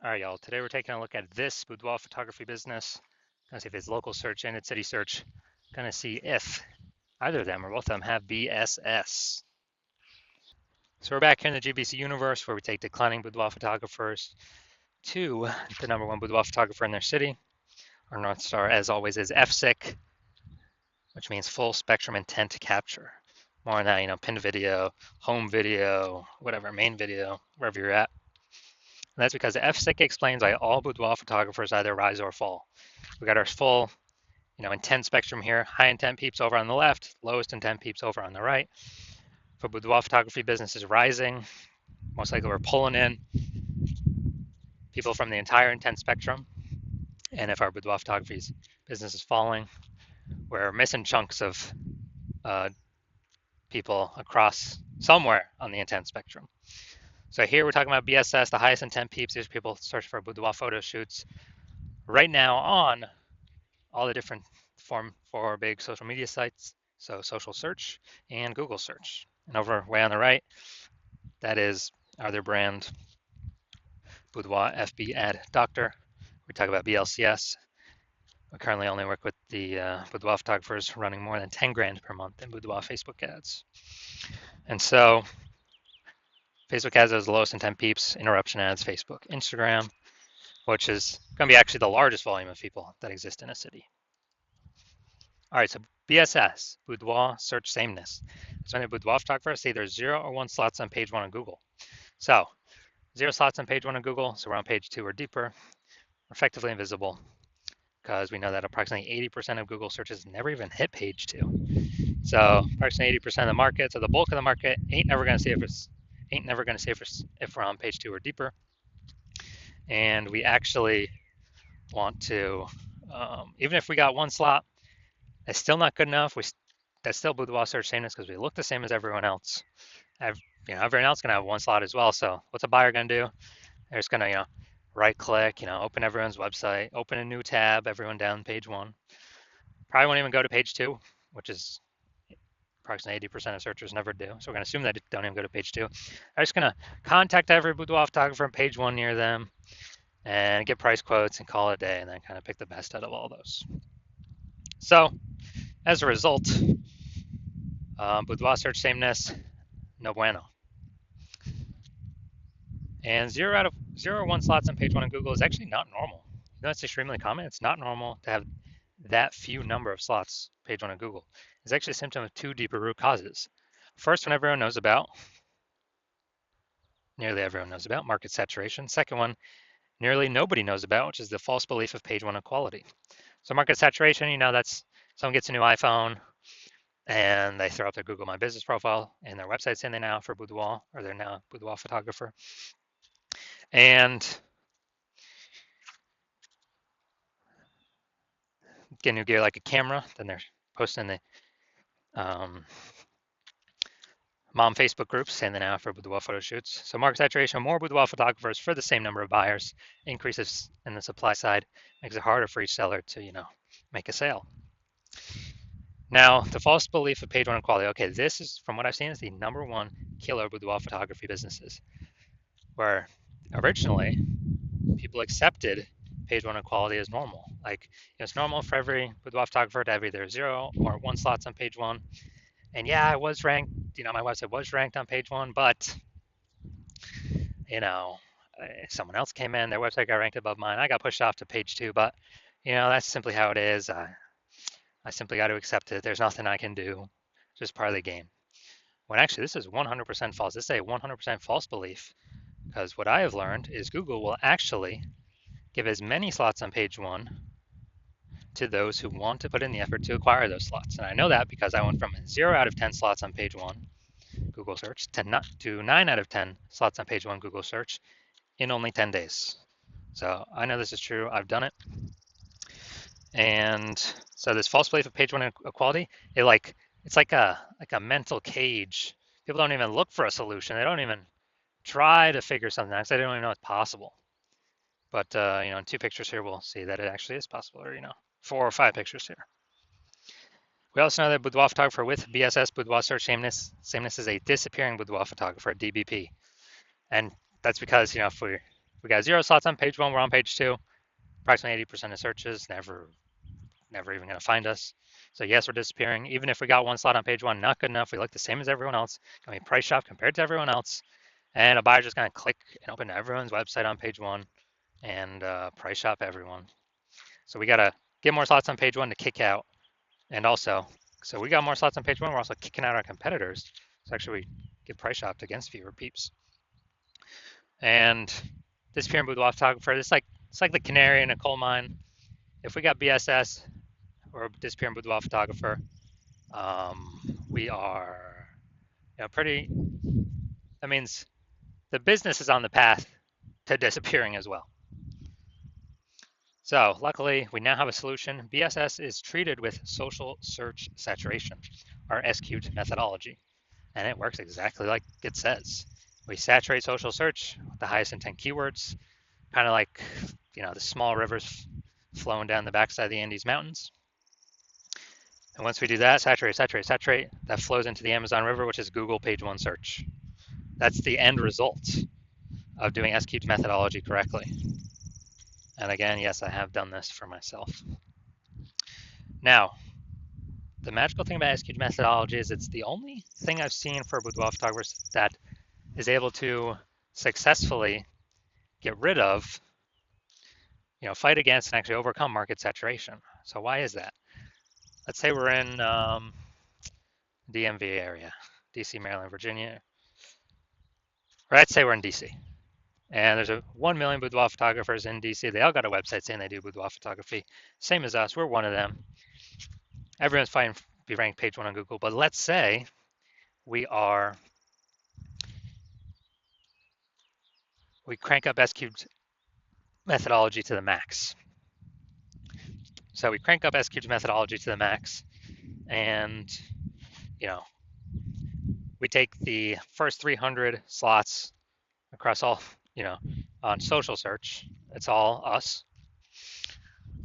All right, y'all. Today we're taking a look at this boudoir photography business. Gonna see if it's local search and it's city search. Gonna see if either of them or both of them have BSS. So we're back here in the GBC universe where we take declining boudoir photographers to the #1 boudoir photographer in their city. Our North Star, as always, is FSIC, which means full spectrum intent capture. More on that, pinned video, home video, whatever, main video, wherever you're at. And that's because the FSIC explains why all boudoir photographers either rise or fall. We got our full, intent spectrum here. High intent peeps over on the left, lowest intent peeps over on the right. For boudoir photography business is rising, most likely we're pulling in people from the entire intent spectrum. And if our boudoir photography business is falling, we're missing chunks of people across somewhere on the intent spectrum. So here we're talking about BSS, the highest intent peeps. These people search for boudoir photo shoots right now on all the different four big social media sites. So social search and Google search. And over way on the right, that is our brand, Boudoir FB Ad Doctor. We talk about BLCS. We currently only work with the boudoir photographers running more than 10 grand per month in boudoir Facebook ads. And so Facebook ads has the lowest intent peeps, interruption ads, Facebook, Instagram, which is going to be actually the largest volume of people that exist in a city. All right, so BSS, boudoir search sameness. So when a boudoir photographer say there's 0 or 1 slots on page 1 on Google. So 0 slots on page 1 on Google, so we're on page 2 or deeper. We're effectively invisible because we know that approximately 80% of Google searches never even hit page 2. So approximately 80% of the market, so the bulk of the market ain't never going to see if we're on page 2 or deeper. And we actually want to, even if we got 1 slot, it's still not good enough. That's still boudoir search sameness because we look the same as everyone else. Everyone else gonna have 1 slot as well. So what's a buyer gonna do? They're just gonna, right click, open everyone's website, open a new tab, everyone down page 1. Probably won't even go to page 2, which is approximately 80% of searchers never do. So we're gonna assume that they don't even go to page 2. They're just gonna contact every boudoir photographer on page 1 near them and get price quotes and call it a day, and then kind of pick the best out of all those. So as a result, boudoir search sameness, no bueno. And 0 or 1 slots on page 1 on Google is actually not normal. That's extremely common. It's not normal to have that few number of slots page 1 on Google. It's actually a symptom of 2 deeper root causes. First one everyone knows about, nearly everyone knows about, market saturation. Second one, nearly nobody knows about, which is the false belief of page 1 equality. So market saturation, that's someone gets a new iPhone and they throw up their Google My Business profile and their website saying they're now for boudoir, or they're now a boudoir photographer. And get new gear like a camera, then they're posting the mom Facebook groups saying they're now for boudoir photo shoots. So market saturation, more boudoir photographers for the same number of buyers, increases in the supply side, makes it harder for each seller to, make a sale. Now, the false belief of page 1 equality. Okay, this is, from what I've seen, is the #1 killer boudoir photography businesses, where originally people accepted page 1 equality as normal. Like, it's normal for every boudoir photographer to have either 0 or 1 slots on page 1. And yeah, I was ranked, my website was ranked on page 1, but, someone else came in, their website got ranked above mine. I got pushed off to page 2, but, that's simply how it is. I simply got to accept it. There's nothing I can do. It's just part of the game. When actually this is 100% false. This is a 100% false belief, because what I have learned is Google will actually give as many slots on page 1 to those who want to put in the effort to acquire those slots. And I know that because I went from 0 out of 10 slots on page 1 Google search to 9 out of 10 slots on page 1 Google search in only 10 days. So I know this is true. I've done it. And so this false belief of page 1 equality, it's like a mental cage. People don't even look for a solution. They don't even try to figure something out because they don't even know it's possible. But in 2 pictures here, we'll see that it actually is possible, or 4 or 5 pictures here. We also know that boudoir photographer with BSS, boudoir search sameness is a disappearing boudoir photographer, DBP. And that's because, if we we got 0 slots on page 1, we're on page 2. Approximately 80% of searches never even going to find us. So yes, we're disappearing. Even if we got 1 slot on page 1, not good enough. We look the same as everyone else. Going to be price shop compared to everyone else. And a buyer just going to click and open everyone's website on page 1 and price shop everyone. So we got to get more slots on page 1 to kick out. And also, so we got more slots on page 1. We're also kicking out our competitors. So actually, we get price shopped against fewer peeps. And disappearing boudoir photographer, it's like the canary in a coal mine. If we got BSS or disappearing boudoir photographer, we are, pretty. That means the business is on the path to disappearing as well. So luckily, we now have a solution. BSS is treated with social search saturation, our SQ'd methodology, and it works exactly like it says. We saturate social search with the highest intent keywords, kind of like, the small rivers flowing down the backside of the Andes Mountains. And once we do that, saturate, that flows into the Amazon River, which is Google page 1 search. That's the end result of doing SQ'd methodology correctly. And again, yes, I have done this for myself. Now, the magical thing about SQ'd methodology is it's the only thing I've seen for boudoir photographers that is able to successfully get rid of, fight against and actually overcome market saturation. So why is that? Let's say we're in DMV area, DC, Maryland, Virginia. Or let's say we're in DC. And there's 1 million boudoir photographers in DC. They all got a website saying they do boudoir photography. Same as us, we're one of them. Everyone's fighting to be ranked page 1 on Google. But let's say we crank up SQ'd methodology to the max. So we crank up SQ'd methodology to the max, and we take the first 300 slots across all, on social search. It's all us.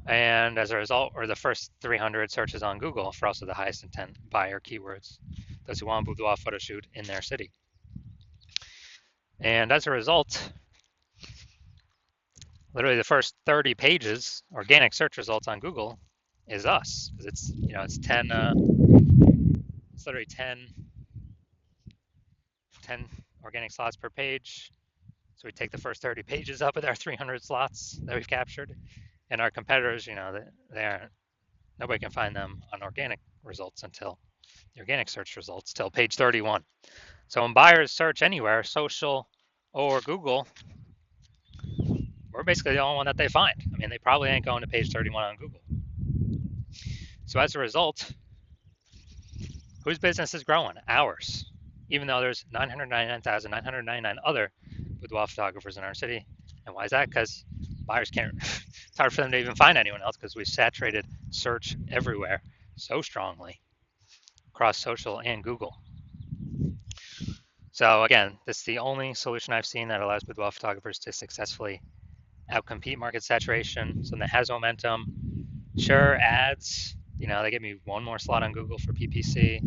And as a result, or the first 300 searches on Google for also the highest intent buyer keywords, those who want boudoir photo shoot in their city. And as a result, literally the first 30 pages, organic search results on Google, is us. Because it's 10, it's literally 10 organic slots per page. So we take the first 30 pages up with our 300 slots that we've captured. And our competitors, nobody can find them on organic results until the organic search results till page 31. So when buyers search anywhere, social or Google, we're basically the only one that they find. I mean, they probably ain't going to page 31 on Google. So as a result, whose business is growing? Ours. Even though there's 999,999 other boudoir photographers in our city. And why is that? Because buyers can't, it's hard for them to even find anyone else because we saturated search everywhere so strongly across social and Google. So again, this is the only solution I've seen that allows boudoir photographers to successfully outcompete market saturation. Something that has momentum. Sure, ads, they give me one more slot on Google for PPC,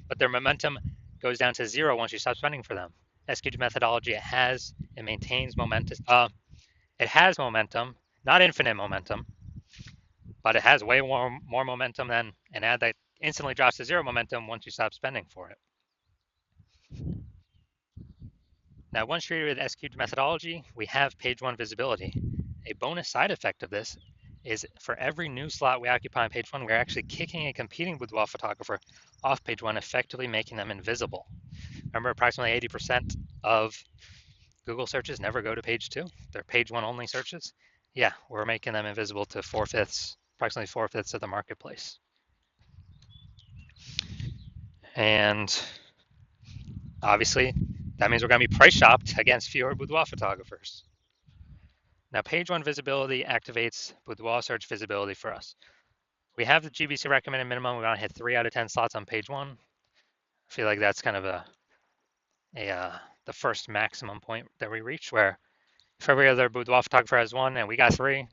but their momentum goes down to 0 once you stop spending for them. SQ'd methodology, it maintains momentum. It has momentum, not infinite momentum, but it has way more momentum than an ad that instantly drops to 0 momentum once you stop spending for it. Now, once treated with SQ'd methodology, we have page 1 visibility. A bonus side effect of this is for every new slot we occupy on page 1, we're actually kicking a competing boudoir photographer off page 1, effectively making them invisible. Remember, approximately 80% of Google searches never go to page 2. They're page 1 only searches. Yeah, we're making them invisible to approximately 4/5 of the marketplace. And obviously, that means we're going to be price shopped against fewer boudoir photographers. Now, page 1 visibility activates boudoir search visibility for us. We have the GBC recommended minimum. We want to hit 3 out of 10 slots on page 1. I feel like that's kind of the first maximum point that we reach, where if every other boudoir photographer has 1 and we got 3,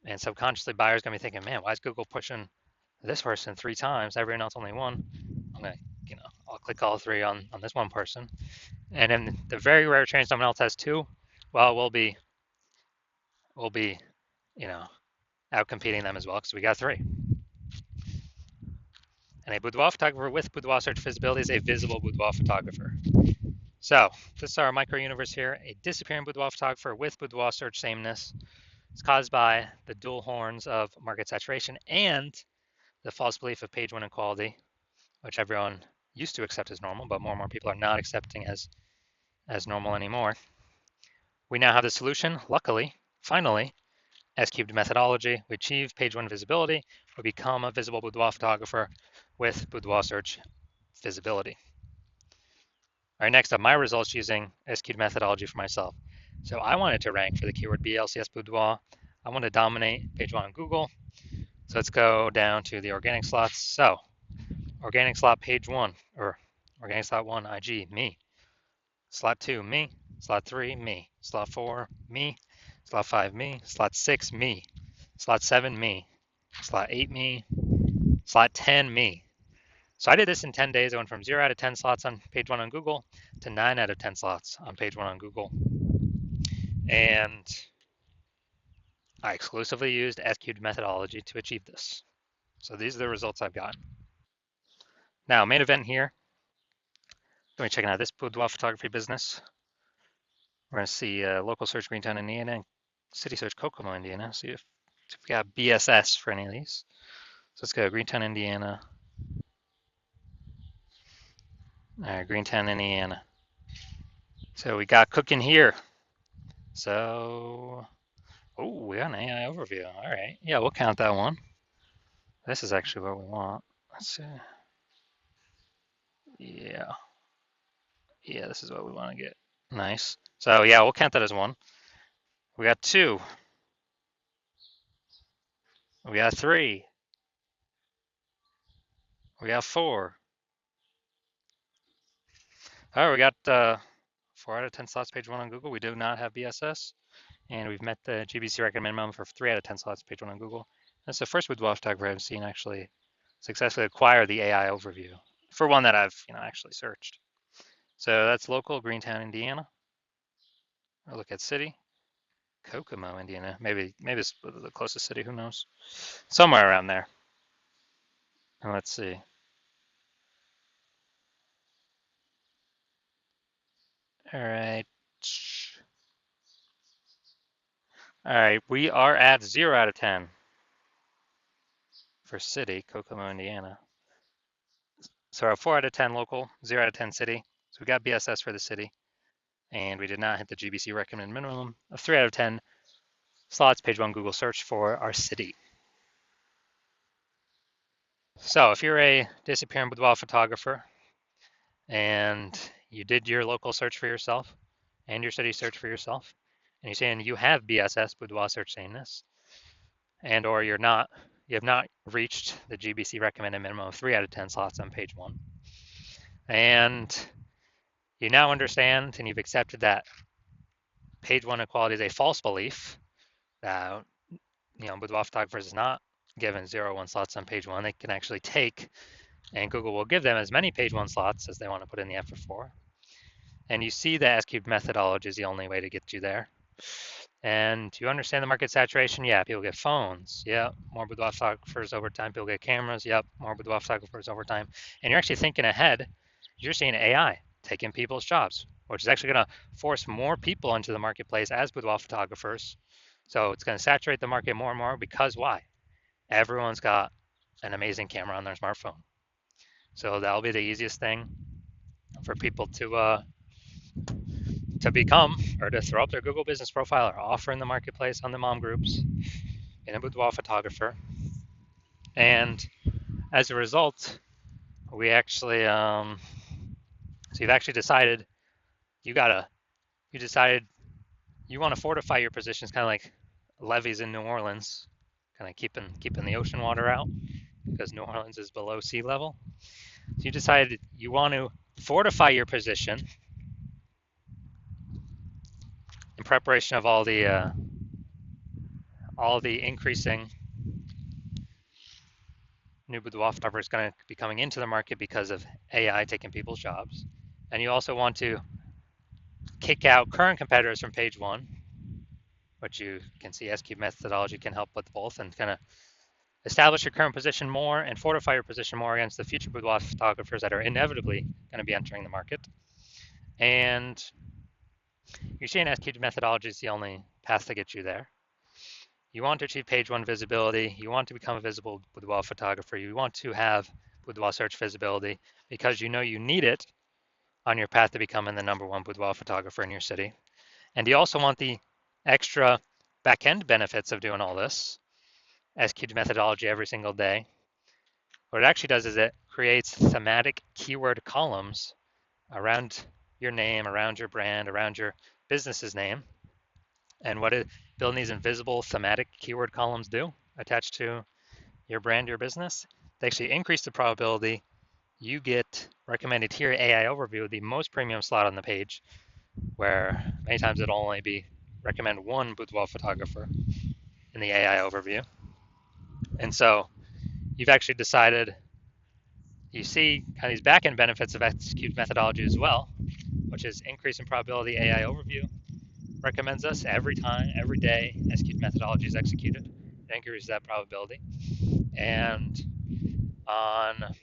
and subconsciously buyers gonna be thinking, man, why is Google pushing this person 3 times? Everyone else only 1. I'm gonna, I'll click all 3 on this one person. And in the very rare chance someone else has 2, well, we'll be we'll be, out competing them as well because we got 3. And a boudoir photographer with boudoir search visibility is a visible boudoir photographer. So this is our micro universe here. A disappearing boudoir photographer with boudoir search sameness is caused by the dual horns of market saturation and the false belief of page 1 equality, which everyone used to accept as normal, but more and more people are not accepting as normal anymore. We now have the solution, luckily, finally, S-cubed methodology. We achieve page 1 visibility. We become a visible boudoir photographer with boudoir search visibility. All right, next up, my results using S-cubed methodology for myself. So I wanted to rank for the keyword BLCS boudoir. I want to dominate page 1 on Google. So let's go down to the organic slots. So organic slot page 1, or organic slot 1, IG, me. Slot 2, me. Slot 3, me. Slot 4, me. Slot 5, me. Slot 6, me. Slot 7, me. Slot 8, me. Slot 10, me. So I did this in 10 days. I went from 0 out of 10 slots on page 1 on Google to 9 out of 10 slots on page 1 on Google. And I exclusively used S-cubed methodology to achieve this. So these are the results I've gotten. Now, main event here. Going to be checking out this boudoir photography business. We're going to see local search Greentown, Indiana, and city search Kokomo, Indiana. See if we got BSS for any of these. So let's go Greentown, Indiana. All right, Greentown, Indiana. So we got cooking here. So, oh, we got an AI overview. All right, yeah, we'll count that one. This is actually what we want. Let's see. Yeah, this is what we want to get. Nice. So yeah, we'll count that as 1. We got 2. We got 3. We got 4. All right, we got 4 out of 10 slots page 1 on Google. We do not have BSS, and we've met the GBC recommend minimum for 3 out of 10 slots page 1 on Google. That's the first boudoir photographer I've seen actually successfully acquire the AI overview for one that I've actually searched. So that's local, Greentown, Indiana. Or look at city, Kokomo, Indiana. Maybe it's the closest city. Who knows? Somewhere around there. And let's see. All right. All right, we are at 0 out of 10 for city, Kokomo, Indiana. So our 4 out of 10 local, 0 out of 10 city. So we got BSS for the city, and we did not hit the GBC recommended minimum of 3 out of 10 slots page 1 Google search for our city. So if you're a disappearing boudoir photographer and you did your local search for yourself and your city search for yourself, and you're saying you have BSS, boudoir search sameness, and or you have not reached the GBC recommended minimum of 3 out of 10 slots on page 1, and you now understand and you've accepted that page 1 equality is a false belief, that boudoir photographers is not given 0, 1 slots on page 1. They can actually take, and Google will give them as many page 1 slots as they want to put in the effort for. And you see the S-cubed methodology is the only way to get you there. And you understand the market saturation? Yeah, people get phones. Yeah, more boudoir photographers over time. People get cameras. Yep, more boudoir photographers over time. And you're actually thinking ahead. You're seeing AI taking people's jobs, which is actually going to force more people into the marketplace as boudoir photographers. So it's going to saturate the market more and more because why? Everyone's got an amazing camera on their smartphone. So that'll be the easiest thing for people to become, or to throw up their Google business profile or offer in the marketplace on the mom groups in a boudoir photographer. And as a result, we actually, so you've actually decided you want to fortify your positions, kind of like levees in New Orleans, kind of keeping the ocean water out because New Orleans is below sea level. So you decided you want to fortify your position in preparation of all the increasing new boudoir photographers going to be coming into the market because of AI taking people's jobs. And you also want to kick out current competitors from page 1 which you can see S-cube methodology can help with both and kind of establish your current position more and fortify your position more against the future boudoir photographers that are inevitably going to be entering the market. And you're seeing S-cube methodology is the only path to get you there. You want to achieve page one visibility. You want to become a visible boudoir photographer. You want to have boudoir search visibility because you know you need it on your path to becoming the #1 boudoir photographer in your city. And you also want the extra back-end benefits of doing all this, S-cube methodology every single day. What it actually does is it creates thematic keyword columns around your name, around your brand, around your business's name. And what building these invisible thematic keyword columns do attached to your brand, your business, they actually increase the probability you get recommended here AI overview, the most premium slot on the page, where many times it'll only be recommend one boudoir photographer in the AI overview. And so you've actually decided, you see kind of these back-end benefits of S-cube methodology as well, which is increase in probability AI overview recommends us every time, every day S-cube methodology is executed. It increases that probability. And on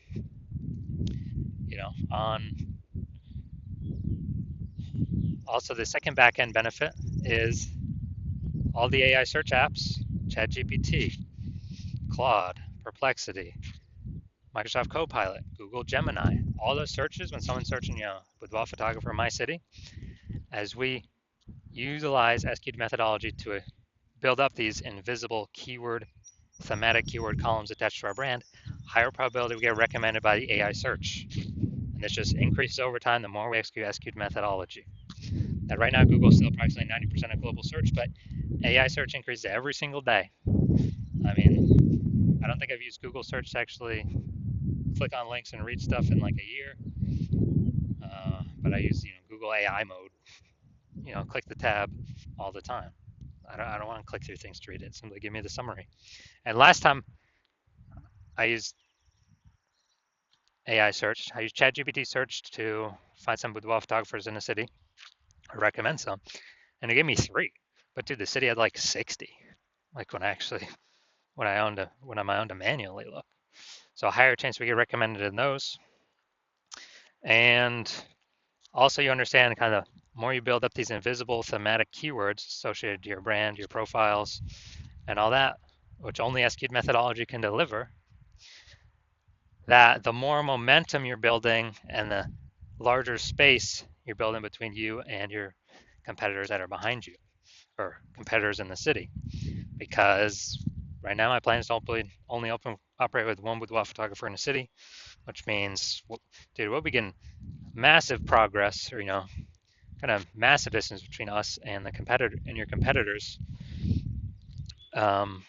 also the second back-end benefit is all the AI search apps, ChatGPT, Claude, Perplexity, Microsoft Copilot, Google Gemini, all those searches when someone's searching, boudoir photographer in my city, as we utilize S-cube methodology to build up these invisible thematic keyword columns attached to our brand, higher probability we get recommended by the AI search. And this just increases over time the more we execute S-cube methodology. Now, right now, Google's still approximately 90% of global search, but AI search increases every single day. I mean, I don't think I've used Google search to actually click on links and read stuff in like a year. But I use, Google AI mode, click the tab all the time. I don't want to click through things to read it. Simply give me the summary. And last time I used AI search, I used ChatGPT search to find some boudoir photographers in the city, or recommend some, and it gave me 3. But dude, the city had like 60. Like when I owned to manually look. So a higher chance we get recommended in those. And also you understand kind of more you build up these invisible thematic keywords associated to your brand, your profiles, and all that, which only S-cube methodology can deliver, that the more momentum you're building and the larger space you're building between you and your competitors that are behind you, or competitors in the city. Because right now my plan is to only operate with one boudoir photographer in the city, which means, dude, we'll begin massive progress, or kind of massive distance between us and your competitors. And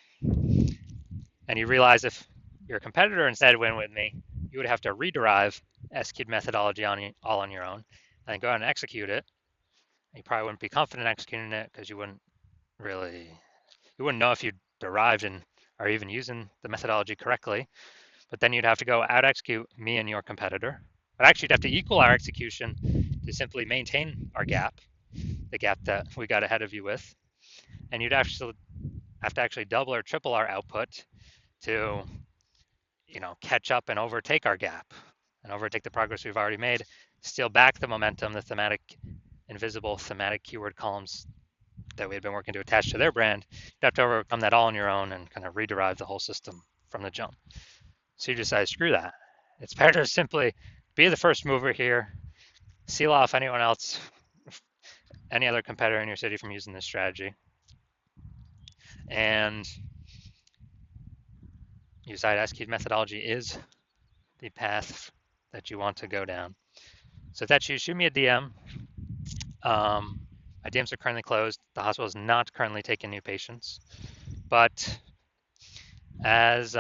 you realize if your competitor instead went with me, you would have to rederive S-cube methodology all on your own, and then go out and execute it. You probably wouldn't be confident executing it because you wouldn't know if you derived and are even using the methodology correctly. But then you'd have to go out execute me and your competitor. But actually, you'd have to equal our execution to simply maintain our gap, the gap that we got ahead of you with. And you'd actually have to actually double or triple our output to, catch up and overtake our gap and overtake the progress we've already made, steal back the momentum, the invisible thematic keyword columns that we had been working to attach to their brand. You'd have to overcome that all on your own and kind of rederive the whole system from the jump. So you decide, screw that. It's better to simply be the first mover here, seal off anyone else, any other competitor in your city from using this strategy. And you decide S-cube methodology is the path that you want to go down. So if that's you, shoot me a DM. My DMs are currently closed. The hospital is not currently taking new patients. But as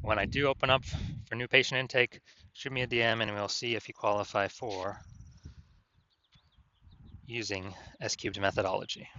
when I do open up for new patient intake, shoot me a DM and we'll see if you qualify for using S-cubed methodology.